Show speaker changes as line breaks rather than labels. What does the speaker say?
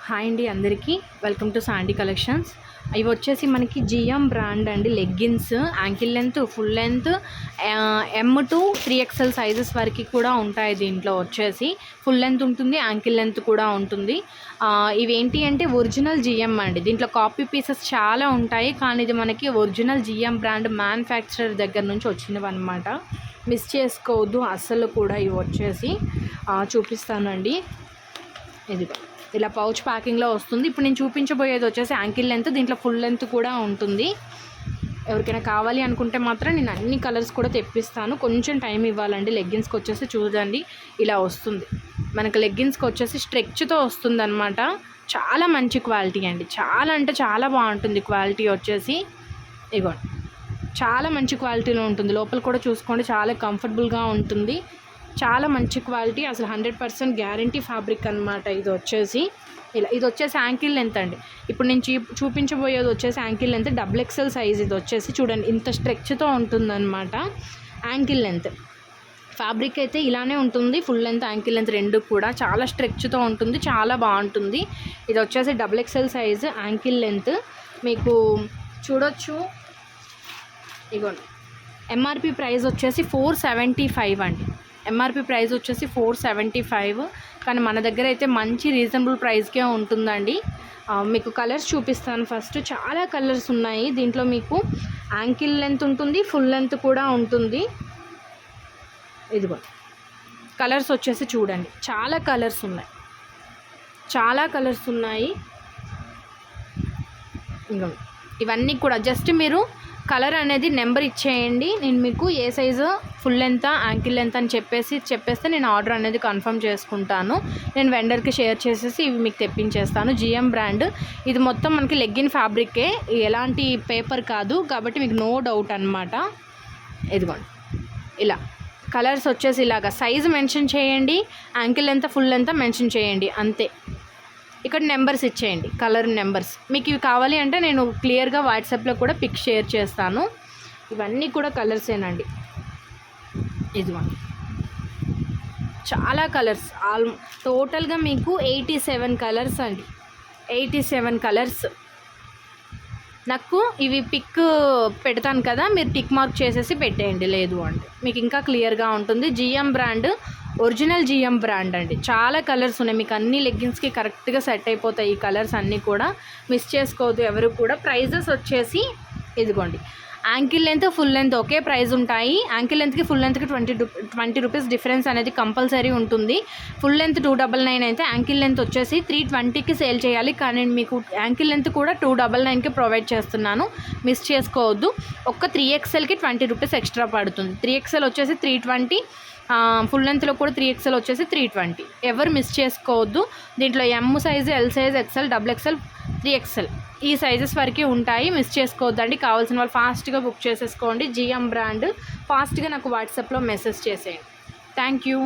Hi అండి అందరికీ welcome to Sandy collections. ఇవి వచ్చేసి మనకి జిఎం బ్రాండ్ అండి. Leggings ankle length, full length, M to 3XL sizes వరకు కూడా ఉంటాయి. దీంట్లో వచ్చేసి ఫుల్ లెంత్ ఉంటుంది, యాంకిల్ లెంత్ కూడా ఉంటుంది. ఇవేంటి అంటే ఒరిజినల్ జిఎం అండి. దీంట్లో కాపీ పీసెస్ చాలా ఉంటాయి, కానీ ఇది మనకి ఒరిజినల్ జిఎం బ్రాండ్ మ్యానుఫ్యాక్చరర్ దగ్గర నుంచి వచ్చినవి అనమాట. మిస్ చేసుకోవద్దు అస్సలు కూడా. ఇవి వచ్చేసి చూపిస్తానండి. ఇదిగో ఇలా పౌచ్ ప్యాకింగ్లో వస్తుంది. ఇప్పుడు నేను చూపించబోయేది వచ్చేసి యాంకిల్ లెంత్. దీంట్లో ఫుల్ లెంత్ కూడా ఉంటుంది. ఎవరికైనా కావాలి అనుకుంటే మాత్రం నేను అన్ని కలర్స్ కూడా తెప్పిస్తాను. కొంచెం టైం ఇవ్వాలండి. లెగ్గిన్స్కి వచ్చేసి చూడండి ఇలా వస్తుంది. మనకు లెగ్గిన్స్కి వచ్చేసి స్ట్రెచ్తో వస్తుంది అనమాట. చాలా మంచి క్వాలిటీ అండి. చాలా అంటే చాలా బాగుంటుంది క్వాలిటీ వచ్చేసి. ఇగో చాలా మంచి క్వాలిటీలో ఉంటుంది. లోపల కూడా చూసుకోండి, చాలా కంఫర్టబుల్గా ఉంటుంది. చాలా మంచి క్వాలిటీ, అసలు 100% గ్యారంటీ ఫ్యాబ్రిక్ అనమాట. ఇది వచ్చేసి ఇలా, ఇది వచ్చేసి యాంకిల్ లెంత్ అండి. ఇప్పుడు నేను చూపించబోయేది వచ్చేసి యాంకిల్ లెంత్ XXL సైజ్. ఇది వచ్చేసి చూడండి ఇంత స్ట్రెచ్తో ఉంటుందన్నమాట. యాంకిల్ లెంత్ ఫ్యాబ్రిక్ అయితే ఇలానే ఉంటుంది. ఫుల్ లెంత్, యాంకిల్ లెంత్ రెండు కూడా చాలా స్ట్రెచ్తో ఉంటుంది, చాలా బాగుంటుంది. ఇది వచ్చేసి XXL సైజ్ యాంకిల్ లెంత్. మీకు చూడొచ్చు. ఇగోండి ఎంఆర్పి ప్రైస్ వచ్చేసి 475 అండి. ఎంఆర్పి ప్రైస్ వచ్చేసి 475, కానీ మన దగ్గర అయితే మంచి రీజనబుల్ ప్రైస్కే ఉంటుందండి. మీకు కలర్స్ చూపిస్తాను ఫస్ట్. చాలా కలర్స్ ఉన్నాయి దీంట్లో. మీకు యాంకిల్ లెంత్ ఉంటుంది, ఫుల్ లెంత్ కూడా ఉంటుంది. ఇదిగో కలర్స్ వచ్చేసి చూడండి, చాలా కలర్స్ ఉన్నాయి, చాలా కలర్స్ ఉన్నాయి. ఇదిగో ఇవన్నీ కూడా జస్ట్ మీరు కలర్ అనేది నెంబర్ ఇచ్చేయండి. నేను మీకు ఏ size, full length, ankle length అని చెప్పేస్తే నేను ఆర్డర్ అనేది కన్ఫర్మ్ చేసుకుంటాను. నేను వెండర్కి షేర్ చేసేసి ఇవి మీకు తెప్పించేస్తాను. GM brand. ఇది మొత్తం మనకి లెగ్గిన్ ఫ్యాబ్రికే, ఎలాంటి పేపర్ కాదు, కాబట్టి మీకు నో డౌట్ అనమాట. ఇదిగోండి ఇలా కలర్స్ వచ్చేసి ఇలాగా సైజు మెన్షన్ చేయండి, ankle length, full length mention చేయండి, అంతే. ఇక్కడ నెంబర్స్ ఇచ్చేయండి, కలర్ నెంబర్స్. మీకు ఇవి కావాలి అంటే నేను క్లియర్గా వాట్సాప్లో కూడా పిక్ షేర్ చేస్తాను. ఇవన్నీ కూడా కలర్సేనండి. ఇదిగోండి చాలా కలర్స్. టోటల్గా మీకు 87 కలర్స్ అండి. 87 కలర్స్. నాకు ఇవి పిక్ పెడతాను కదా, మీరు టిక్ మార్క్ చేసేసి పెట్టేయండి. లేదు అంటే మీకు ఇంకా క్లియర్గా ఉంటుంది. GM brand, original GM brand అండి. చాలా కలర్స్ ఉన్నాయి, మీకు అన్ని లెగ్గిన్స్కి కరెక్ట్గా సెట్ అయిపోతాయి ఈ కలర్స్ అన్నీ కూడా. మిస్ చేసుకోవద్దు ఎవరు కూడా. ప్రైజెస్ వచ్చేసి ఇదిగోండి, యాంకిల్ లెంత్, ఫుల్ లెంత్ ఒకే ప్రైస్ ఉంటాయి. యాంకిల్ లెంత్కి, ఫుల్ లెంత్కి 20 రూపీస్ డిఫరెన్స్ అనేది కంపల్సరీ ఉంటుంది. ఫుల్ లెంత్ 299 అయితే యాంకిల్ లెంత్ వచ్చేసి 320కి సేల్ చేయాలి, కానీ మీకు యాంకిల్ లెంత్ కూడా 299కి ప్రొవైడ్ చేస్తున్నాను. మిస్ చేసుకోవద్దు. ఒక్క 3XLకి 20 రూపీస్ ఎక్స్ట్రా పడుతుంది. 3XL వచ్చేసి 320, ఫుల్ లెంత్లో కూడా 3XL వచ్చేసి 320. ఎవరు మిస్ చేసుకోవద్దు. దీంట్లో M size, L size, XL, XXL, 3XL ఈ సైజెస్ వరకు ఉంటాయి. మిస్ చేసుకోవద్దండి. కావాల్సిన వాళ్ళు ఫాస్ట్గా బుక్ చేసేసుకోండి. GM brand. ఫాస్ట్గా నాకు వాట్సాప్లో మెసేజ్ చేసేయండి. Thank you.